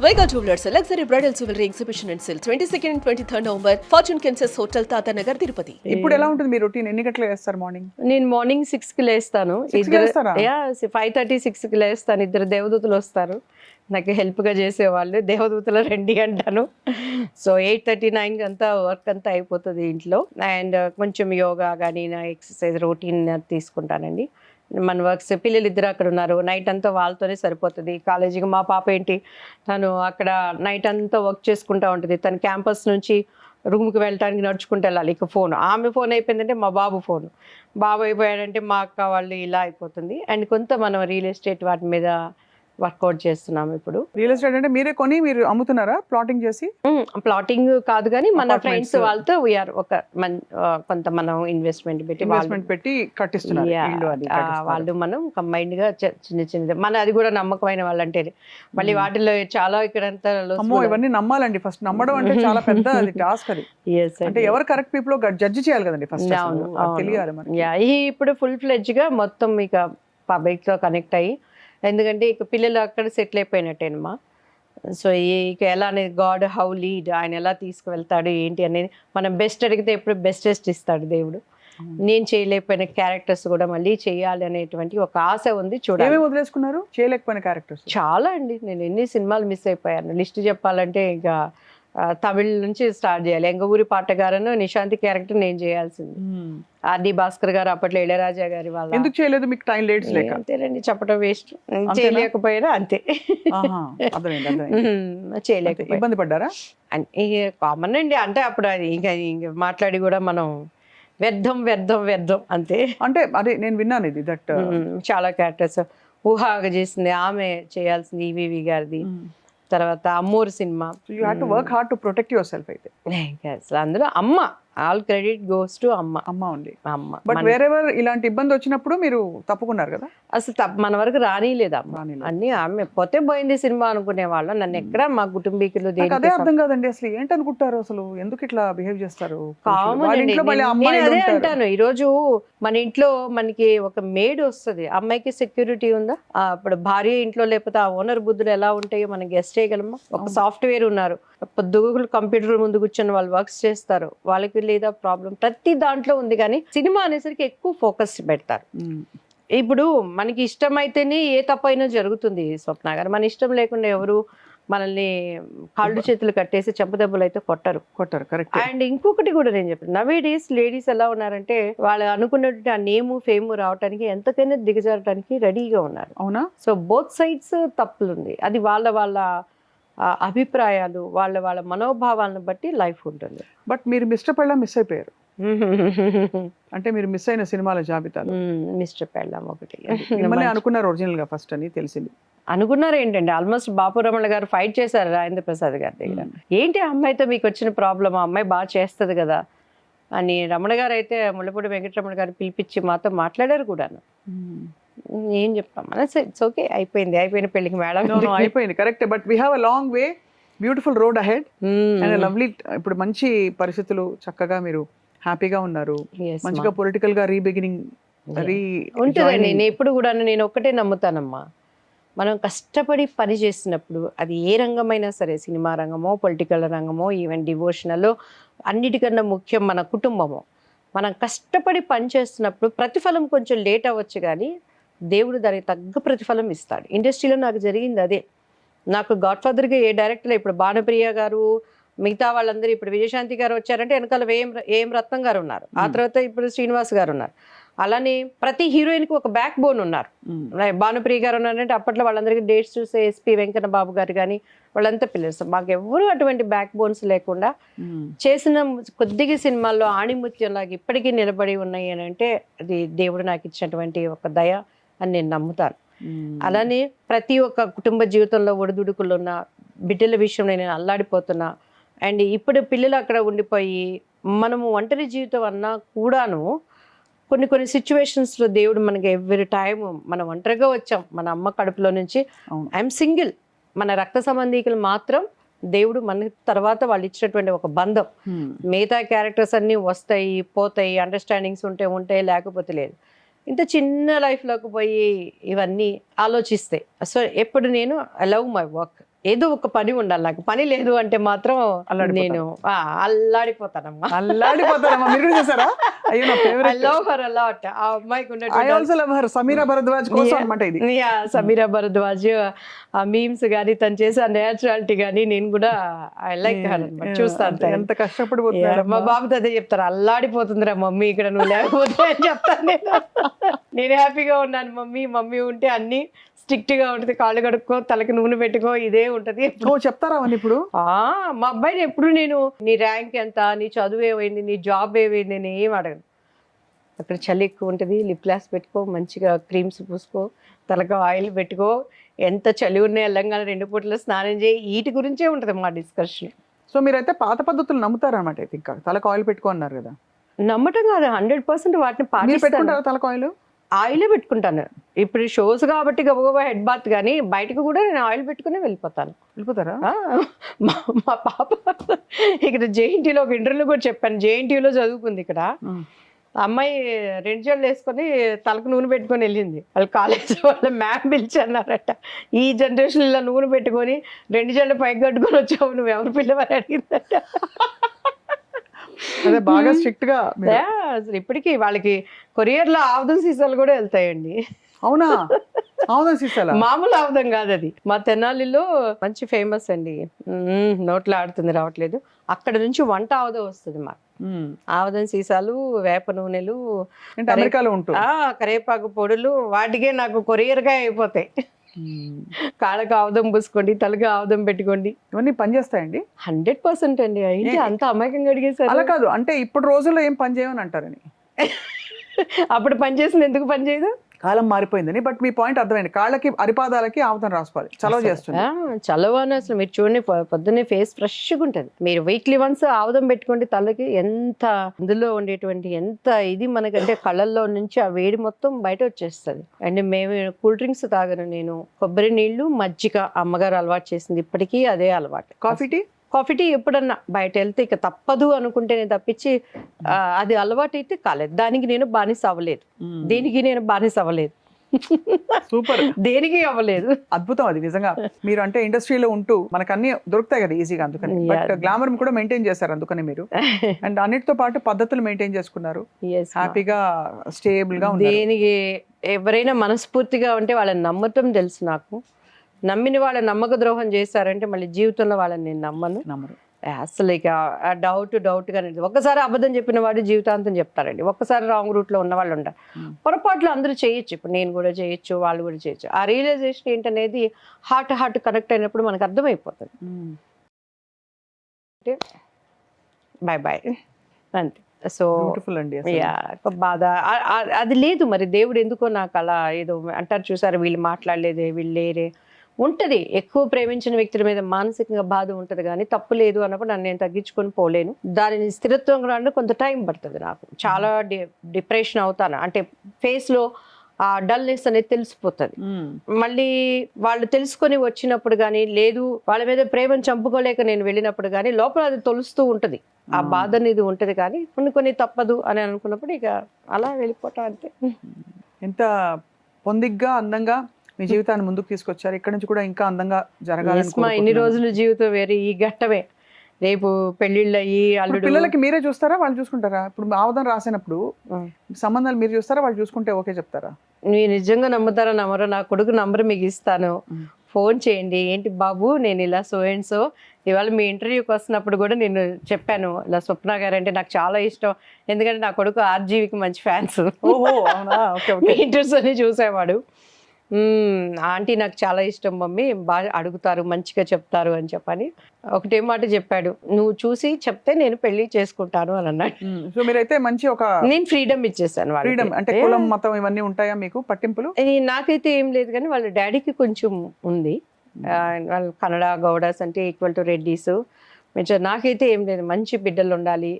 Vega Jewelers, a luxury bridal jewelry exhibition and sale 22nd and 23rd November, Fortune Kansas Hotel, Tata Nagar, Tirupati. ఇప్పుడు ఎలా ఉంటుంది మీ routine? ఎన్ని గంటలకు వేస్తారు morning? నేను మార్నింగ్ 6కి లేస్తాను. 6 కి లేస్తారా? 5:30 6కి లేస్తాను. ఇద్దరు దేవదూతలు వస్తారు నాకు హెల్ప్గా చేసేవాళ్ళు. దేవదూతలు రండి అంటాను. సో 8:39 అంతా వర్క్ అంతా అయిపోతుంది ఇంట్లో. అండ్ కొంచెం యోగా కానీ నా ఎక్సర్సైజ్ రొటీన్ తీసుకుంటానండి. మన వర్క్స్ పిల్లలు ఇద్దరు అక్కడ ఉన్నారు. నైట్ అంతా వాళ్ళతోనే సరిపోతుంది. కాలేజీకి మా పాప ఏంటి, తను అక్కడ నైట్ అంతా వర్క్ చేసుకుంటూ ఉంటుంది. తను క్యాంపస్ నుంచి రూమ్కి వెళ్ళడానికి నడుచుకుంటూ వెళ్ళాలి. ఇక ఫోన్, ఆమె ఫోన్ అయిపోయిందంటే మా బాబు ఫోన్, బాబు అయిపోయాడంటే మా అక్క వాళ్ళు, ఇలా అయిపోతుంది. అండ్ కొంత మనం రియల్ ఎస్టేట్ వాటి మీద వర్కౌట్ చేస్తున్నాము ఇప్పుడు. రియల్ ఎస్టేట్ అంటే మీరే కొని మీరు అమ్ముతున్నారా ప్లాటింగ్ చేసి? ప్లాటింగ్ కాదు కానీ మన ఫ్రెండ్స్ వాళ్ళతో వీఆర్ ఒక కొంత మనం ఇన్వెస్ట్మెంట్ పెట్టి కట్టిస్తున్నారు ఇల్లు అది వాళ్ళు మనం కంబైన్డ్ గా చిన్న చిన్నది మన అది కూడా నమ్మకమైన వాళ్ళు అంటే మళ్ళీ వాటిలో చాలా ఇక్కడంతా ఇవన్నీ నమ్మాలండి. ఫస్ట్ నమ్మడం అంటే చాలా పెద్ద టాస్క్ అది. అంటే ఎవరు కరెక్ట్ పీపుల్ జడ్జి చేయాలి కదండి ఫస్ట్, తెలియాలి మనకి. ఇప్పుడు ఫుల్ ఫ్లెడ్జ్ గా మొత్తం ఇక పబ్లిక్ తో కనెక్ట్ అయ్యి, ఎందుకంటే ఇక పిల్లలు అక్కడ సెటిల్ అయిపోయినట్టేనమ్మా. సో ఇక ఎలా అనేది గాడ్ హౌ లీడ్, ఆయన ఎలా తీసుకువెళ్తాడు ఏంటి అనేది మనం బెస్ట్ అడిగితే ఎప్పుడు బెస్టెస్ట్ ఇస్తాడు దేవుడు. నేను చేయలేకపోయిన క్యారెక్టర్స్ కూడా మళ్ళీ చేయాలి అనేటువంటి ఒక ఆశ ఉంది. చూడాలి. వదిలేసుకున్నారు చేయలేకపోయిన క్యారెక్టర్స్ చాలా అండి. నేను ఎన్ని సినిమాలు మిస్ అయిపోయాను. లిస్ట్ చెప్పాలంటే ఇక తమిళ్ నుంచి స్టార్ట్ చేయాలి. ఎంగ ఊరి పాటగారను నిశాంతి క్యారెక్టర్ నేను చేయాల్సింది. ఆర్డి భాస్కర్ గారు అప్పట్లో ఇళయరాజా గారి వాళ్ళ. ఎందుకు చేయలేదు? మీకు టైం లేట్స్ లేక? అంతేనండి, చెప్పడం వేస్ట్. చేయలేకపోయినా అంతే. చేయలేకపోయి ఇబ్బంది పడ్డారా? కామన్ అండి. అంటే అప్పుడు అది ఇంకా మాట్లాడి కూడా మనం వ్యర్థం అంతే. అంటే అదే నేను విన్నాను ఇది దట్ చాలా క్యారెక్టర్స్ ఊహాగా చేసింది ఆమె చేయాల్సింది ఈవీవి గారిది. తర్వాత Ammoru cinema. You have to work hard to protect your self. అయితే అసలు అందులో అమ్మ, ఆల్ క్రెడిట్ గోస్ టు అమ్మ ఉంది. అమ్మ బట్ వేరెవర్ ఇలాంటి ఇబ్బంది వచ్చినప్పుడు మీరు తప్పుకున్నారు కదా? అసలు మన వరకు రానిలేదు అమ్మ. అన్ని ఆమె పోతే పోయింది సినిమా అనుకునే వాళ్ళం. నన్ను ఎక్కడ మా కుటుంబీకులు అదే అర్థం కాదండి అసలు ఏంటి అనుకుంటారు, అసలు ఎందుకు ఇట్లా బిహేవ్ చేస్తారు? అదే అంటాను. ఈ రోజు మన ఇంట్లో మనకి ఒక మేడ్ వస్తుంది, అమ్మాయికి సెక్యూరిటీ ఉందా? ఇప్పుడు భార్య ఇంట్లో లేకపోతే ఆ ఓనర్ బుద్ధులు ఎలా ఉంటాయో మనం గెస్ట్ చేయగలమా? ఒక సాఫ్ట్వేర్ ఉన్నారు, పొద్దుగులు కంప్యూటర్ ముందు కూర్చొని వాళ్ళు వర్క్స్ చేస్తారు, వాళ్ళకి లేదా ప్రాబ్లం ప్రతి దాంట్లో ఉంది. కానీ సినిమా అనేసరికి ఎక్కువ ఫోకస్ పెడతారు. ఇప్పుడు మనకి ఇష్టమైతేనే ఏ తప్పైనా జరుగుతుంది స్వప్న గారు. మన ఇష్టం లేకుండా ఎవరు మనల్ని కాళ్ళు చేతులు కట్టేసి చెంపదెబ్బలు అయితే కొట్టరు. కరెక్ట్. అండ్ ఇంకొకటి కూడా నేను చెప్పాను, నవే డేస్ లేడీస్ ఎలా ఉన్నారంటే వాళ్ళు అనుకున్నటువంటి ఆ నేము ఫేమ్ రావడానికి ఎంతకైనా దిగజారడానికి రెడీగా ఉన్నారు. అవునా? సో బోత్ సైడ్స్ తప్పులుంది. అది వాళ్ళ అభిప్రాయాలు, వాళ్ళ మనోభావాలను బట్టి లైఫ్ ఉంటుంది. బట్ మీరు మిస్టర్ పెళ్ళ మిస్ అయిపోయారు. అంటే మీరు మిస్ అయిన సినిమాల జాబితా మిస్టర్ పెళ్ళాం ఒకటి. మిమ్మల్ని అనుకున్నారు ఒరిజినల్ గా ఫస్ట్ అని తెలిసింది. అనుకున్నారు ఏంటండి, ఆల్మోస్ట్ బాపు రమణ గారు ఫైట్ చేశారు రాజేంద్ర ప్రసాద్ గారి దగ్గర. ఏంటి అమ్మాయితో మీకు వచ్చిన ప్రాబ్లం, ఆ అమ్మాయి బాగా చేస్తుంది కదా అని రమణ గారు అయితే ముళ్ళపూడి వెంకటరమణ గారు పిలిపించి మాతో మాట్లాడారు కూడాను. ఏం చెప్తాం మన ఇట్స్ ఓకే, అయిపోయిన పెళ్ళికి మేడం అయిపోయింది. Correct. But we have a long way, beautiful road ahead and lovely. ఇప్పుడు మంచి పరిస్థితులు, చక్కగా మీరు హ్యాపీగా ఉన్నారు, మంచిగా పొలిటికల్ గా రీబిగినింగ్ ఉంటుందండి. నేను ఎప్పుడు కూడా నేను ఒక్కటే నమ్ముతానమ్మా, మనం కష్టపడి పని చేసినప్పుడు అది ఏ రంగమైనా సరే, సినిమా రంగమో పొలిటికల్ రంగమో ఈవెన్ డివోషనల్, అన్నిటికన్నా ముఖ్యం మన కుటుంబము. మనం కష్టపడి పని చేస్తున్నప్పుడు ప్రతిఫలం కొంచెం లేట్ అవ్వచ్చు కానీ దేవుడు దానికి తగ్గ ప్రతిఫలం ఇస్తాడు. ఇండస్ట్రీలో నాకు జరిగింది అదే. నాకు గాడ్ ఫాదర్గా ఏ డైరెక్టర్, ఇప్పుడు భానుప్రియ గారు, మిగతా వాళ్ళందరూ, ఇప్పుడు విజయశాంతి గారు వచ్చారంటే వెనకాల ఏం రత్నం గారు ఉన్నారు, ఆ తర్వాత ఇప్పుడు శ్రీనివాస్ గారు ఉన్నారు. అలానే ప్రతి హీరోయిన్కి ఒక బ్యాక్ బోన్ ఉన్నారు. భానుప్రియ గారు ఉన్నారంటే అప్పట్లో వాళ్ళందరికీ డేట్స్ చూసే ఎస్పి వెంకన్న బాబు గారు కానీ వాళ్ళంతా పిల్లర్స్. మాకు ఎవరు అటువంటి బ్యాక్ బోన్స్ లేకుండా చేసిన కొద్దిగా సినిమాల్లో ఆణిముత్యంలాగా ఇప్పటికీ నిలబడి ఉన్నాయి అని అంటే అది దేవుడు నాకు ఇచ్చినటువంటి ఒక దయ అని నేను నమ్ముతాను. అలానే ప్రతి ఒక్క కుటుంబ జీవితంలో ఒడిదుడుకులు ఉన్న బిడ్డల విషయంలో నేను అల్లాడిపోతున్నా. అండ్ ఇప్పుడు పిల్లలు అక్కడ ఉండిపోయి మనము ఒంటరి జీవితం అన్నా కూడాను కొన్ని సిచ్యువేషన్స్లో దేవుడు మనకి ఎవ్రీ టైం మనం ఒంటరిగా వచ్చాం మన అమ్మ కడుపులో నుంచి. I'm single. మన రక్త సంబంధీకులు మాత్రం దేవుడు మన తర్వాత వాళ్ళు ఇచ్చినటువంటి ఒక బంధం. మిగతా క్యారెక్టర్స్ అన్నీ వస్తాయి పోతాయి, అండర్స్టాండింగ్స్ ఉంటాయి లేకపోతే లేదు. ఇంత చిన్న లైఫ్లోకి పోయి ఇవన్నీ ఆలోచిస్తే. సో ఎప్పుడు నేను ఐ లవ్ మై వర్క్, ఏదో ఒక పని ఉండాలి నాకు. పని లేదు అంటే మాత్రం నేను అల్లాడిపోతానమ్మా. అల్లాడిపోతారమ్మా. మీరు కూడా చేశారా? అయ్యో నా I favourite. Love her a lot. ఆ అమ్మాయికి I also love her. Sameera Bharadwaj కోసం అన్నమాట ఇది. సమీరా భరద్వాజ్ ఆ మీమ్స్ కానీ తను చేసే నేచురాలిటీ కానీ నేను కూడా ఐ లైక్ హర్ అనమాట. చూస్తాను ఎంత కష్టపడిపోతున్నారు. మా బాబుతో అదే చెప్తారు, అల్లాడిపోతుందిరా మమ్మీ ఇక్కడ నువ్వు లేకపోతే అని చెప్తాను నేను హ్యాపీగా ఉన్నాను మమ్మీ, మమ్మీ ఉంటే అన్ని స్ట్రిక్ట్ గా ఉంటుంది, కాళ్ళు కడుక్కో, తలకి నూనె పెట్టుకో, ఇదే ఉంటది. చెప్తారా అవన్నీ ఇప్పుడు? మా అబ్బాయిని ఎప్పుడు నేను నీ ర్యాంక్ ఎంత, నీ చదువు ఏమైంది, నీ జాబ్ ఏమైంది నేను ఏం అడగను. అక్కడ చలి ఎక్కువ ఉంటుంది, లిప్ గ్లాస్ పెట్టుకో, మంచిగా క్రీమ్స్ పూసుకో, తలకి ఆయిల్ పెట్టుకో, ఎంత చలి ఉన్నాయి తెలంగాణ 2 పూటలు స్నానం చేయి, వీటి గురించే ఉంటుంది మా డిస్కషన్. సో మీరైతే పాత పద్ధతులు నమ్ముతారనమాట అయితే. ఇంకా తలకు ఆయిల్ పెట్టుకో అన్నారు కదా. నమ్మటం కాదు, 100% వాటిని పెట్టుకుంటారా తలకు ఆయిల్? ఆయిలే పెట్టుకుంటాను. ఇప్పుడు షోస్ కాబట్టి గబగబా హెడ్ బాత్, కానీ బయటకు కూడా నేను ఆయిల్ పెట్టుకునే వెళ్ళిపోతారా? మా పాప ఇక్కడ జేఎన్టీలో ఒక ఇంటర్వ్యూలో కూడా చెప్పాను, జేఎన్టీలో చదువుకుంది ఇక్కడ. అమ్మాయి 2 జడలు వేసుకొని తలకు నూనె పెట్టుకొని వెళ్ళింది. వాళ్ళ కాలేజ్ వాళ్ళ మ్యామ్ పిలిచన్నారట, ఈ జనరేషన్ ఇలా నూనె పెట్టుకొని 2 జడలు పైకి కట్టుకొని వచ్చావు, నువ్వు ఎవరు పిల్లవని అడిగిందట. అదే బాగా స్ట్రిక్ట్ గా. అసలు ఇప్పటికీ వాళ్ళకి కొరియర్ లో ఆవుదం సీసాలు కూడా వెళ్తాయండి. అవునా? ఆవుదం సీసాలా? మామూలు ఆవుదం కాదు అది. మా తెనాలిలో మంచి ఫేమస్ అండి, నోట్లో ఆడుతుంది రావట్లేదు. అక్కడ నుంచి వంట ఆవుదం వస్తుంది మాకు. ఆవుదం సీసాలు, వేప నూనెలు, అమెరికాలో ఉంటుంది కరేపాకు పొడులు, వాటికే నాకు కొరియర్ గా అయిపోతాయి. కాళ్ళకి ఆవుదం పూసుకోండి, తలకి ఆవుదం పెట్టుకోండి, ఇవన్నీ పనిచేస్తాయండి. 100% అండి. అయితే అంత అమాయకంగా అడిగేసారు. అలా కాదు అంటే ఇప్పుడు రోజుల్లో ఏం పని చేయమని అంటారని. అప్పుడు పనిచేసింది ఎందుకు పని చేయదు? కాలం మారిపోయిందని. బట్ మీ పాయింట్ అర్థమైంది. కాళ్ళకి అరిపాదాలకి ఆవుదం రాసుకోవాలి, చలవ చేస్తుంది. చలవ అని అసలు మీరు చూడండి, పొద్దున్నే ఫేస్ ఫ్రెష్గా ఉంటుంది. మీరు వీక్లీ వన్స్ ఆవుదం పెట్టుకోండి తలకి, ఎంత అందులో ఉండేటువంటి ఎంత ఇది మనకంటే కళ్ళల్లో నుంచి ఆ వేడి మొత్తం బయట వచ్చేస్తుంది. అండ్ మేము కూల్ డ్రింక్స్ తాగను నేను, కొబ్బరి నీళ్లు, మజ్జిగ అమ్మగారు అలవాటు చేసింది, ఇప్పటికీ అదే అలవాటు. కాఫీ టీ ఎప్పుడన్నా బయట వెళ్తే ఇక తప్పదు అనుకుంటేనే తప్పించి అది అలవాటు అయితే కాలేదు. దానికి నేను బానిస అవ్వలేదు, దేనికి నేను బానిస అవ్వలేదు. సూపర్. దేనికి అవ్వలేదు. అద్భుతం అది నిజంగా. మీరు అంటే ఇండస్ట్రీలో ఉంటూ మనకు అన్ని దొరుకుతాయి కదా ఈజీగా, అందుకని. బట్ గ్లామర్ కూడా మెయింటైన్ చేశారు అందుకని మీరు. అండ్ అన్నిటితో పాటు పద్ధతులు మెయింటైన్ చేసుకున్నారు, హ్యాపీగా స్టేబుల్ గా ఉన్నారు. దేనికి ఎవరైనా మనస్ఫూర్తిగా ఉంటే వాళ్ళని నమ్మటం తెలుసు నాకు. నమ్మిన వాళ్ళ నమ్మక ద్రోహం చేశారంటే మళ్ళీ జీవితంలో వాళ్ళని నేను నమ్మరు అసలు. ఇక డౌట్గానే. ఒక్కసారి అబద్ధం చెప్పిన వాడు జీవితాంతం చెప్తారండి. ఒక్కసారి రాంగ్ రూట్లో ఉన్న వాళ్ళు ఉంటారు. పొరపాట్లు అందరూ చేయొచ్చు, ఇప్పుడు నేను కూడా చేయొచ్చు, వాళ్ళు కూడా చేయొచ్చు. ఆ రియలైజేషన్ ఏంటనేది హార్ట్ కనెక్ట్ అయినప్పుడు మనకు అర్థమైపోతుంది. అంటే బాయ్ అంతే. సో బాధ అది లేదు. మరి దేవుడు ఎందుకో నాకు అలా ఏదో అంటారు చూసారు, వీళ్ళు మాట్లాడలేదే, వీళ్ళు లేరే ఉంటుంది. ఎక్కువ ప్రేమించిన వ్యక్తుల మీద మానసికంగా బాధ ఉంటుంది, కానీ తప్పు లేదు అన్నప్పుడు నన్ను నేను తగ్గించుకొని పోలేను. దానిని స్థిరత్వం రావడానికి కొంత టైం పడుతుంది. నాకు చాలా డిప్రెషన్ అవుతాను, అంటే ఫేస్లో ఆ డల్నెస్ అనేది తెలిసిపోతుంది. మళ్ళీ వాళ్ళు తెలుసుకొని వచ్చినప్పుడు కానీ, లేదు వాళ్ళ మీద ప్రేమను చంపుకోలేక నేను వెళ్ళినప్పుడు కానీ, లోపల అది తొలుస్తూ ఉంటుంది, ఆ బాధ అనేది ఉంటుంది. కానీ కొన్ని తప్పదు అని అనుకున్నప్పుడు ఇక అలా వెళ్ళిపోవటం అంతే. ఎంత పొందిగ్గా అందంగా మీ జీవితాన్ని ముందుకు తీసుకొచ్చారు. ఇక్కడ నుంచి కూడా ఇంకా అందంగా జరగాలి. ఇన్ని రోజుల జీవితం వేరే, ఈ ఘట్టమే. రేపు పెళ్లిళ్ళు అయ్యి అల్లుడు. పిల్లలకి మీరే చూస్తారా, వాళ్ళు చూసుకుంటారా? ఇప్పుడు ఆవదం రాసినప్పుడు సంబంధాలు మీరు చూస్తారా, వాళ్ళు చూసుకుంటే ఓకే చెప్తారా? మీరు నిజంగా నమ్ముతారా నమ్మరో, నా కొడుకు నంబర్ మీకు ఇస్తాను, ఫోన్ చేయండి. ఏంటి బాబు, నేను ఇలా సో అండ్ సో, ఇవాళ మీ ఇంటర్వ్యూకి వస్తున్నప్పుడు కూడా నేను చెప్పాను, ఇలా స్వప్న గారు అంటే నాకు చాలా ఇష్టం, ఎందుకంటే నా కొడుకు ఆర్జీవికి మంచి ఫ్యాన్స్. మీ ఇంటర్వ్యూస్ అని చూసేవాడు. ఆంటీ నాకు చాలా ఇష్టం మమ్మీ, బాగా అడుగుతారు, మంచిగా చెప్తారు అని చెప్పని ఒకటే మాట చెప్పాడు, నువ్వు చూసి చెప్తే నేను పెళ్లి చేసుకుంటాను అని అన్నాడు. సో మీరైతే మంచి ఒక నేను ఫ్రీడమ్ ఇచ్చేసాను. ఫ్రీడమ్ అంటే కులం మతం ఇవన్నీ ఉంటాయా మీకు పట్టింపులు? నాకైతే ఏం లేదు, కానీ వాళ్ళ డాడీకి కొంచెం ఉంది. వాళ్ళు కన్నడ గౌడాస్ అంటే ఈక్వల్ టు రెడ్డీస్. నాకైతే ఏం లేదు, మంచి బిడ్డలు ఉండాలి,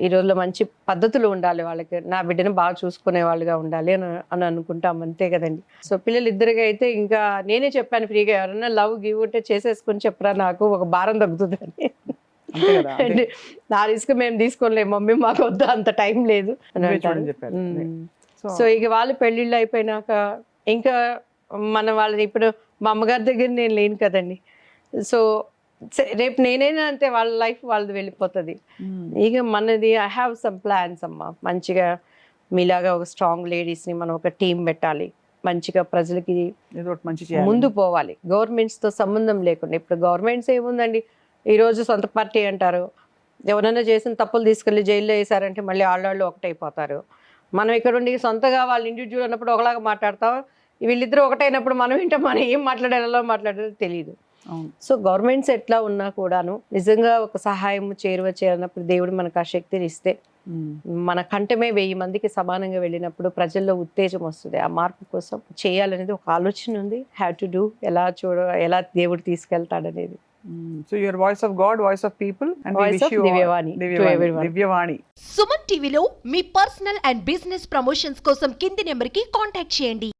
ఈ రోజులో మంచి పద్ధతులు ఉండాలి, వాళ్ళకి నా బిడ్డను బాగా చూసుకునే వాళ్ళుగా ఉండాలి అని అనుకుంటాం, అంతే కదండి. సో పిల్లలు ఇద్దరిగా అయితే ఇంకా నేనే చెప్పాను ఫ్రీగా, ఎవరైనా లవ్ గివ్ ఉంటే చేసేసుకుని చెప్పరా, నాకు ఒక భారం తగ్గుతుందని. నా రిస్క్ మేము తీసుకోలేము మమ్మీ, మాకు వద్దు, అంత టైం లేదు అని అంటాను. సో ఇక వాళ్ళు పెళ్ళిళ్ళు అయిపోయినాక ఇంకా మన వాళ్ళని ఇప్పుడు మా అమ్మగారి దగ్గర నేను లేను కదండి. సో రేపు నేనైనా అంతే, వాళ్ళ లైఫ్ వాళ్ళది వెళ్ళిపోతుంది. ఇక మనది ఐ హ్యావ్ సమ్ ప్లాన్స్ అమ్మ. మంచిగా మీలాగా ఒక స్ట్రాంగ్ లేడీస్ని మనం ఒక టీం పెట్టాలి, మంచిగా ప్రజలకి ఏదో ఒకటి మంచి ముందు పోవాలి, గవర్నమెంట్స్తో సంబంధం లేకుండా. ఇప్పుడు గవర్నమెంట్స్ ఏముందండి, ఈరోజు సొంత పార్టీ అంటారు, ఎవరైనా చేసిన తప్పులు తీసుకెళ్ళి జైల్లో వేసారంటే మళ్ళీ ఆళ్ళాళ్ళు ఒకటైపోతారు. మనం ఇక్కడ ఉండి సొంతగా వాళ్ళు ఇండివిజువల్ అన్నప్పుడు ఒకలాగా మాట్లాడతాం, వీళ్ళిద్దరూ ఒకటైనప్పుడు మనం ఏంటో మనం ఏం మాట్లాడాలో మాట్లాడాలో తెలియదు. సో గవర్నమెంట్స్ ఎట్లా ఉన్నా కూడాను నిజంగా ఒక సహాయం చేరువ చేయాలన్నప్పుడు దేవుడు మనకు ఆ శక్తిని ఇస్తే, మన కంటమే 1000 మందికి సమానంగా వెళ్ళినప్పుడు ప్రజల్లో ఉత్తేజం వస్తుంది. ఆ మార్పు కోసం చేయాలనేది ఒక ఆలోచన ఉంది. హ్యావ్ టు డూ, ఎలా దేవుడు తీసుకెళ్తాడనేది. So your voice of God, voice of people and Voice of Divyavani to everyone. Divyavani. Suman టీవీలో మీ పర్సనల్ అండ్ బిజినెస్ ప్రమోషన్స్ కోసం కింది నెంబర్కి కాంటాక్ట్ చేయండి.